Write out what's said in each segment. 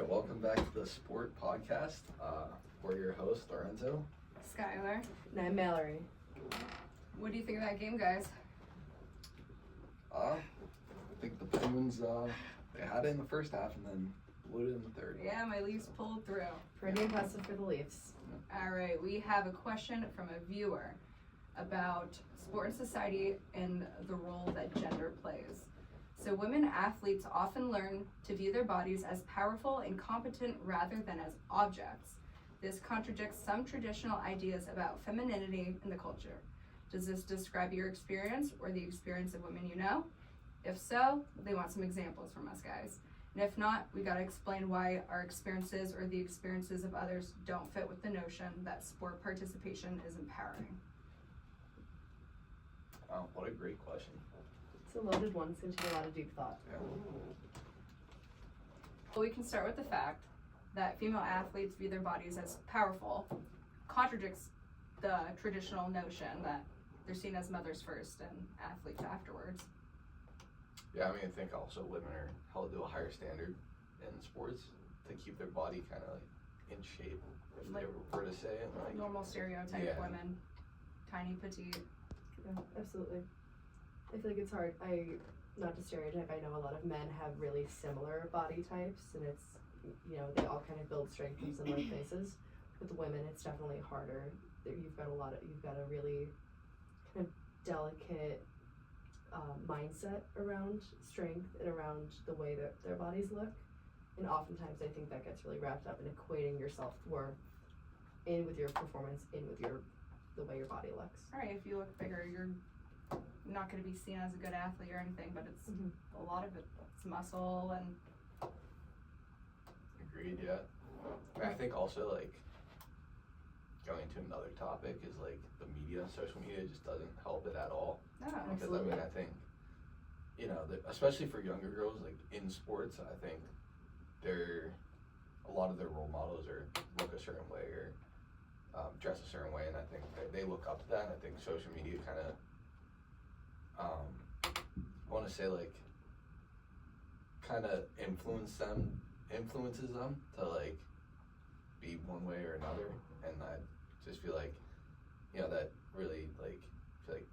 welcome back to the Sport Podcast. We're your hosts, Lorenzo. Skyler. And I'm Mallory. What do you think of that game, guys? I think the Penguins, they had it in the first half and then blew it in the third. Yeah, my Leafs pulled through. Pretty impressive for the Leafs. All right, we have a question from a viewer about sport and society and the role that gender plays. So women athletes often learn to view their bodies as powerful and competent rather than as objects. This contradicts some traditional ideas about femininity in the culture. Does this describe your experience or the experience of women you know? If so, they want some examples from us, guys. And if not, we gotta explain why our experiences or the experiences of others don't fit with the notion that sport participation is empowering. Oh, what a great question. It's a loaded one. It's going to take a lot of deep thought. Yeah. Well, we can start with the fact that female athletes view their bodies as powerful, contradicts the traditional notion that they're seen as mothers first and athletes afterwards. Yeah, I mean, I think also women are held to a higher standard in sports to keep their body kind of like in shape, if Like, they were to say it. Like, normal stereotype Yeah. women, tiny, petite. Yeah, absolutely. I feel like it's hard. Not to stereotype, I know a lot of men have really similar body types, and it's, they all kind of build strength from similar places. With women, it's definitely harder. You've got a really kind of delicate mindset around strength and around the way that their bodies look. And oftentimes I think that gets really wrapped up in equating your self-worth in with your performance, in with the way your body looks. All right, if you look bigger, you're not going to be seen as a good athlete or anything, but it's a lot of it's muscle and. Agreed, yeah. I think also, like, going to another topic is, like, the media. Social media just doesn't help it at all. No, Because, I mean, I think, especially for younger girls, like, in sports, I think a lot of their role models look a certain way or dress a certain way, and I think they look up to that, and I think social media kind of, I want to say, like, kind of influences them to, like, be one way or another, and I just feel like, that really, like, feel like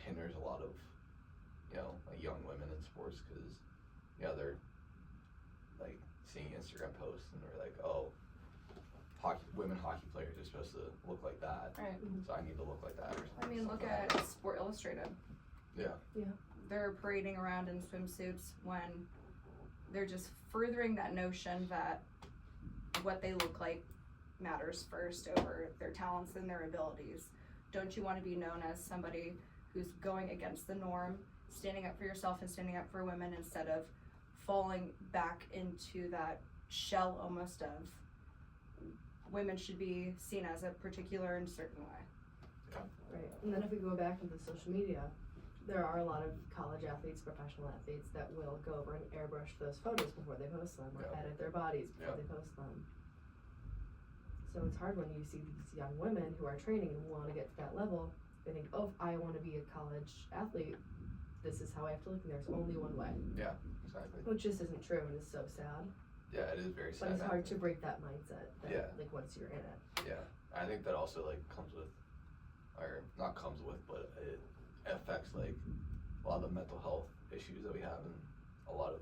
hinders a lot of, like, young women in sports, because, they're, like, seeing Instagram posts, and they're like, oh, women hockey players are supposed to look like that, right. so I need to look like that, or something. I mean, look at Sport Illustrated. Yeah. They're parading around in swimsuits when they're just furthering that notion that what they look like matters first over their talents and their abilities. Don't you want to be known as somebody who's going against the norm, standing up for yourself and standing up for women instead of falling back into that shell almost of women should be seen as a particular and certain way. Right. And then if we go back into social media, there are a lot of college athletes, professional athletes that will go over and airbrush those photos before they post them, or edit their bodies before they post them. So it's hard when you see these young women who are training and want to get to that level. They think, oh, if I want to be a college athlete, this is how I have to look, and there's only one way. Yeah, exactly. Which just isn't true, and is so sad. Yeah, it is very sad. But it's hard to break that mindset, like, once you're in it. Yeah, I think that also, like, comes with, or not comes with, but it affects, like, a lot of the mental health issues that we have in a lot of,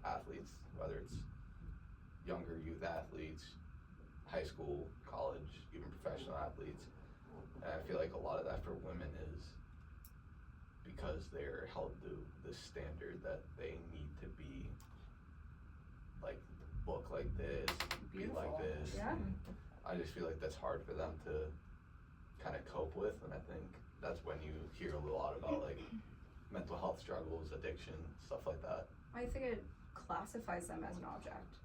athletes, whether it's younger youth athletes, high school, college, even professional athletes. And I feel like a lot of that for women is because they're held to the standard that they need to be, like, look like this, Beautiful. be like this. Yeah. And I just feel like that's hard for them to kind of cope with, and I think that's when you hear a lot about, like, mental health struggles, addiction, stuff like that. I think it classifies them as an object,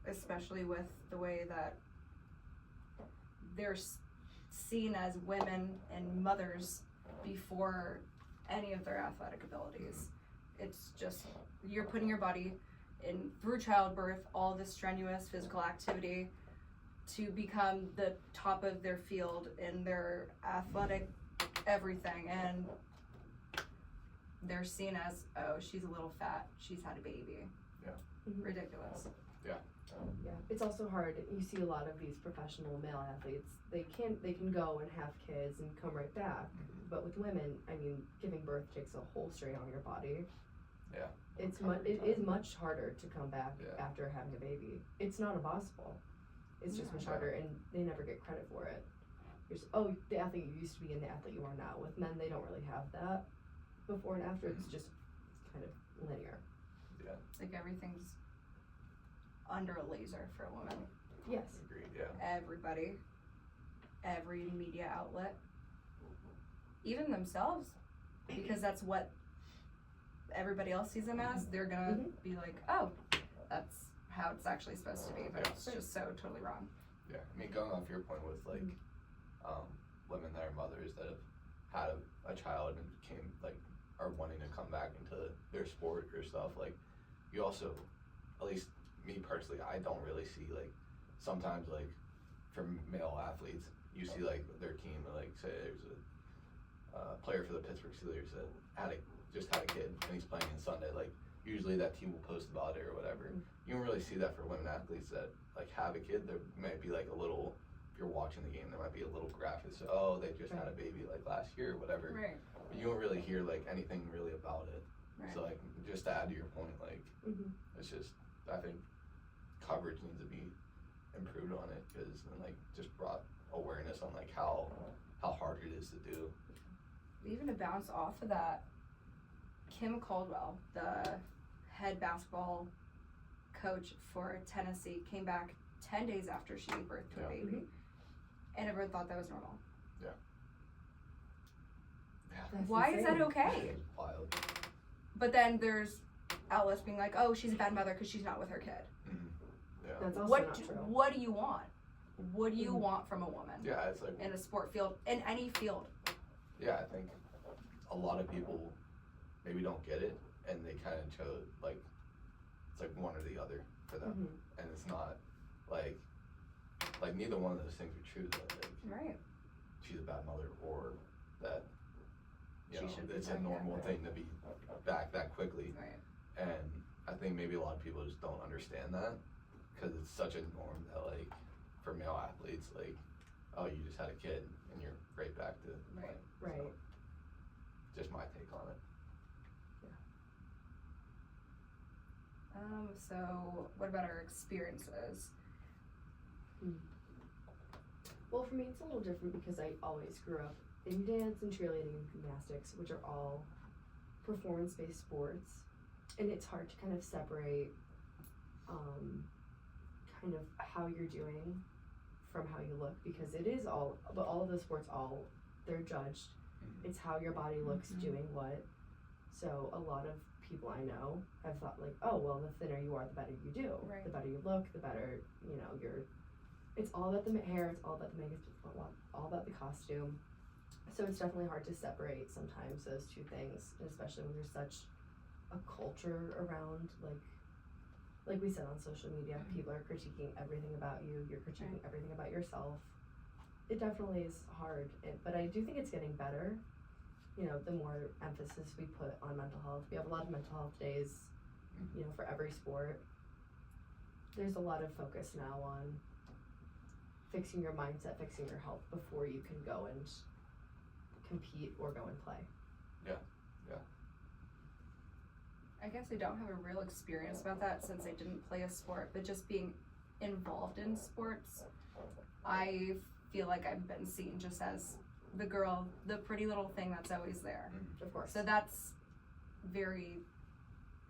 especially with the way that they're seen as women and mothers before any of their athletic abilities. It's just, you're putting your body in through childbirth, all this strenuous physical activity to become the top of their field in their athletic everything, and they're seen as, oh, she's a little fat, she's had a baby. Yeah. Ridiculous. Yeah, it's also hard. You see a lot of these professional male athletes. They can go and have kids and come right back. But with women, I mean, giving birth takes a whole strain on your body. Yeah. It is much harder to come back Yeah. after having a baby. It's not impossible. It's just much harder, and they never get credit for it. The athlete you used to be and the athlete you are now. With men, they don't really have that before and after. It's just kind of linear. Yeah. Like everything's under a laser for a woman. Yes. Agreed. Yeah. Everybody, every media outlet, even themselves, because that's what everybody else sees them as. They're gonna be like, oh, that's how it's actually supposed to be, but it's just so totally wrong. Yeah, I mean, going off your point with like women that are mothers that have had a child and are wanting to come back into their sport or stuff, like you also, at least me personally, I don't really see like sometimes like for male athletes, you see like their team, like say there's a player for the Pittsburgh Steelers that just had a kid and he's playing on Sunday, like usually that team will post about it or whatever. You don't really see that for women athletes that like have a kid. There might be like a little, if you're watching the game, there might be a little graphic, so, oh, they just had a baby like last year or whatever. Right. But you don't really hear like anything really about it. Right. So like just to add to your point, like it's just, I think coverage needs to be improved on it, because like just brought awareness on like how hard it is to do. Even to bounce off of that, Kim Caldwell, the head basketball coach for Tennessee, came back 10 days after she gave birth to a baby, and everyone thought that was normal. Yeah. Why is that okay? Wild. But then there's outlets being like, oh, she's a bad mother because she's not with her kid. Yeah. That's also not true. What do you want? What do you want from a woman? Yeah, it's like in a sport field, in any field. Yeah, I think a lot of people maybe don't get it, and they kind of chose like it's like one or the other for them, and it's not like neither one of those things are true. That like she's a bad mother, or that it's a normal thing to be back that quickly. Right. And I think maybe a lot of people just don't understand that, because it's such a norm that like for male athletes, like, oh, you just had a kid and you're right back to Right. Right. So, just my take on it. So what about our experiences? Well, for me, it's a little different because I always grew up in dance and cheerleading and gymnastics, which are all performance-based sports, and it's hard to kind of separate kind of how you're doing from how you look, because it is all of those sports, they're judged. It's how your body looks doing what. So a lot of people I know have thought like, oh, well, the thinner you are, the better you do. Right. The better you look, the better, it's all about the hair, it's all about the makeup, it's all about the costume. So it's definitely hard to separate sometimes those two things, and especially when there's such a culture around, like we said, on social media, people are critiquing everything about you, you're critiquing everything about yourself. It definitely is hard, but I do think it's getting better. The more emphasis we put on mental health. We have a lot of mental health days, for every sport. There's a lot of focus now on fixing your mindset, fixing your health before you can go and compete or go and play. Yeah. I guess I don't have a real experience about that since I didn't play a sport, but just being involved in sports, I feel like I've been seen just as the girl, the pretty little thing that's always there. Of course. So that's very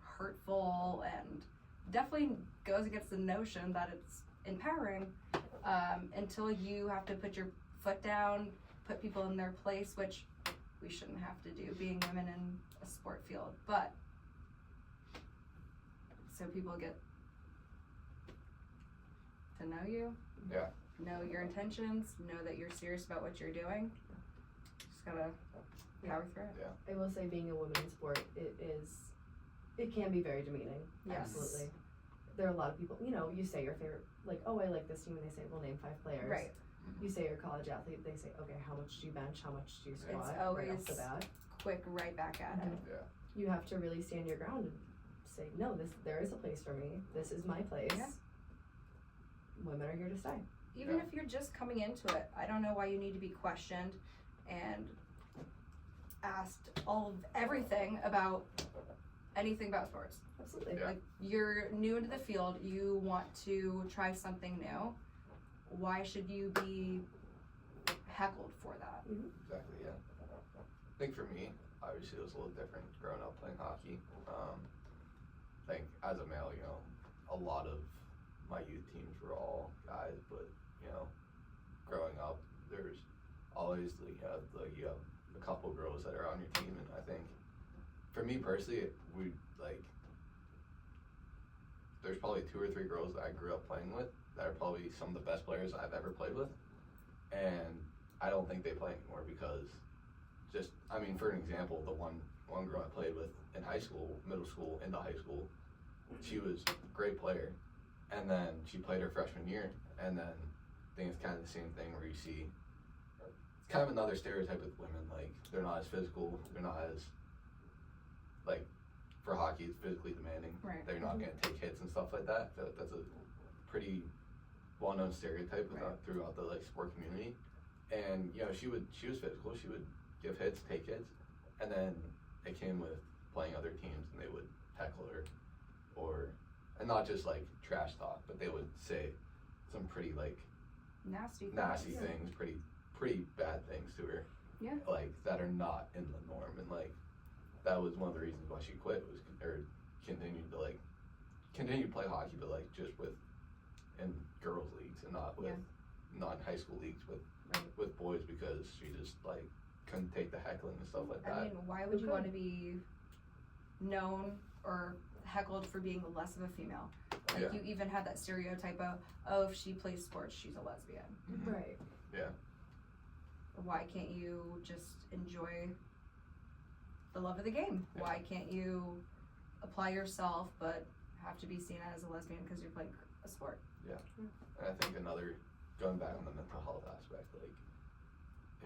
hurtful and definitely goes against the notion that it's empowering, until you have to put your foot down, put people in their place, which we shouldn't have to do being women in a sport field. But so people get to know you, know your intentions, know that you're serious about what you're doing. Just gotta power through it. I will say, being a woman in sport, it can be very demeaning. Yes. Absolutely. There are a lot of people, you say your favorite, like, oh, I like this team, and they say, well, name 5 players. Right. You say you're a college athlete, they say, okay, how much do you bench, how much do you squat? It's right always off the bat. quick right back at it. Yeah. You have to really stand your ground and say, no, there is a place for me. This is my place. Yeah. women are here to stay. Even if you're just coming into it, I don't know why you need to be questioned and asked everything about anything about sports. Absolutely. Yeah. Like, you're new into the field, you want to try something new. Why should you be heckled for that? Exactly, yeah. I think for me, obviously it was a little different growing up playing hockey. I think as a male, a lot of my youth teams were all guys, but, growing up, there's always, you have a couple girls that are on your team, and I think, for me personally, there's probably 2 or 3 girls that I grew up playing with that are probably some of the best players I've ever played with, and I don't think they play anymore because for an example, the one girl I played with in high school, middle school, into high school, she was a great player, and then she played her freshman year, and then I think it's kind of the same thing where you see, it's kind of another stereotype with women, like, they're not as physical, they're not as, like, for hockey, it's physically demanding. Right. They're not going to take hits and stuff like that. That's a pretty well-known stereotype throughout the sport community. And she was physical. She would give hits, take hits, and then it came with playing other teams, and they would heckle her, and not just trash talk, but they would say some pretty Nasty things, pretty bad things to her. Yeah. That are not in the norm, and that was one of the reasons why she quit, or continued to play hockey, but just in girls leagues and not in high school leagues with boys, because she just couldn't take the heckling and stuff like that. I mean, why would you want to be known or heckled for being less of a female? You even had that stereotype of if she plays sports, she's a lesbian. Mm-hmm. Right. Yeah. Why can't you just enjoy the love of the game? Yeah. Why can't you apply yourself but have to be seen as a lesbian because you're playing a sport? Yeah. And I think going back on the mental health aspect,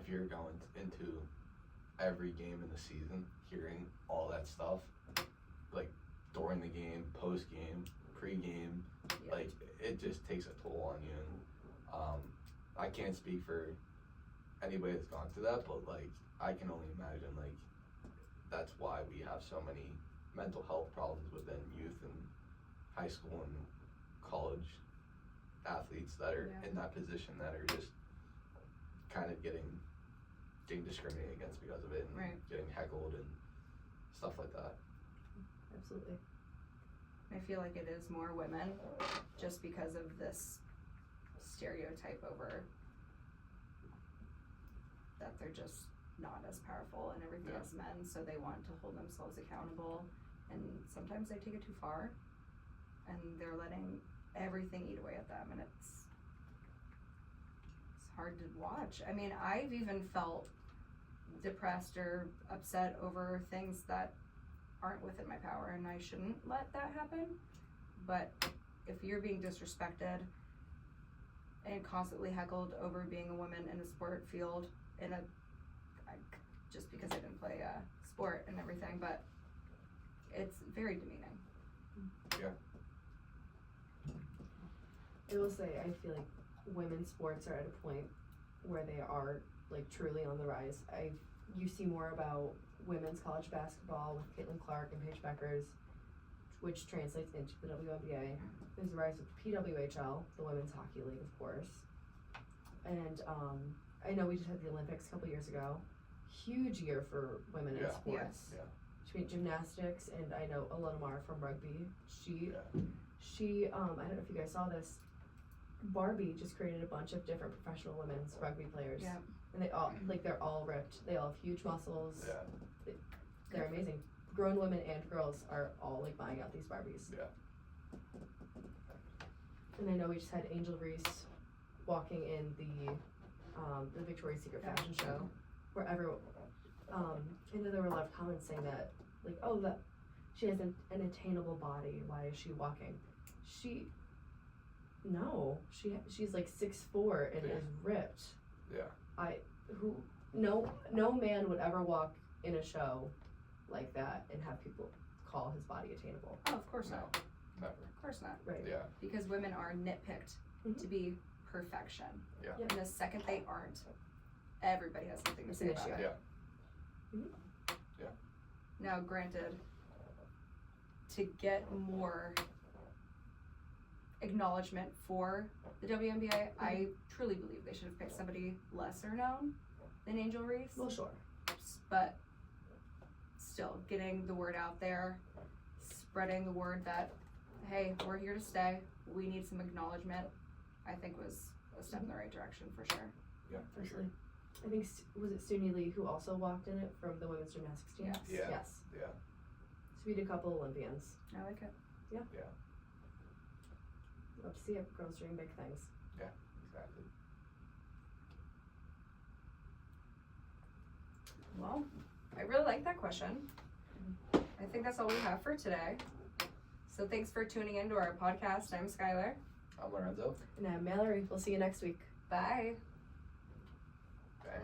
if you're going into every game in the season hearing all that stuff, during the game, post game, pre-game, it just takes a toll on you. And I can't speak for anybody that's gone through that, but I can only imagine that's why we have so many mental health problems within youth and high school and college athletes that are in that position, that are just kind of getting discriminated against because of it, and getting heckled and stuff like that. Absolutely. I feel like it is more women just because of this stereotype over that they're just not as powerful and everything as men, so they want to hold themselves accountable, and sometimes they take it too far and they're letting everything eat away at them, and it's hard to watch. I mean, I've even felt depressed or upset over things that aren't within my power, and I shouldn't let that happen. But if you're being disrespected and constantly heckled over being a woman in a sport field, just because I didn't play a sport and everything, but it's very demeaning. Yeah. I will say, I feel like women's sports are at a point where they are truly on the rise. You see more about women's college basketball with Caitlin Clark and Paige Beckers, which translates into the WNBA. There's a rise with PWHL, the Women's Hockey League, of course. And I know we just had the Olympics a couple years ago. Huge year for women in sports. Yeah. Between gymnastics, and I know Alana Mar from rugby. She I don't know if you guys saw this. Barbie just created a bunch of different professional women's rugby players. Yeah. And they all they're all ripped. They all have huge muscles. Yeah. They're amazing. Grown women and girls are all buying out these Barbies. Yeah. And I know we just had Angel Reese walking in the Victoria's Secret fashion show, where everyone, I know there were a lot of comments saying that, that she has an attainable body. Why is she walking? She's 6'4" and is ripped. Yeah. No man would ever walk in a show like that and have people call his body attainable. Oh, of course not. Never. Of course not. Right. Yeah. Because women are nitpicked to be perfection. Yeah. Yep. And the second they aren't, everybody has something to It's say an about issue. it. Yeah. Now, granted, to get more acknowledgement for the WNBA, I truly believe they should have picked somebody lesser known than Angel Reese. Well, sure. But still, getting the word out there, spreading the word that, hey, we're here to stay, we need some acknowledgement, I think was a step in the right direction for sure. Yeah, for sure. Absolutely. I think, was it Suni Lee who also walked in it from the women's gymnastics team? Yes. Yeah. Yes. Yeah. So we had a couple Olympians. I like it. Love to see it. Girls doing big things. Exactly. Well, I really like that question. I think that's all we have for today. So thanks for tuning in to our podcast. I'm Skyler. I'm Lorenzo. And I'm Mallory. We'll see you next week. Bye. Okay.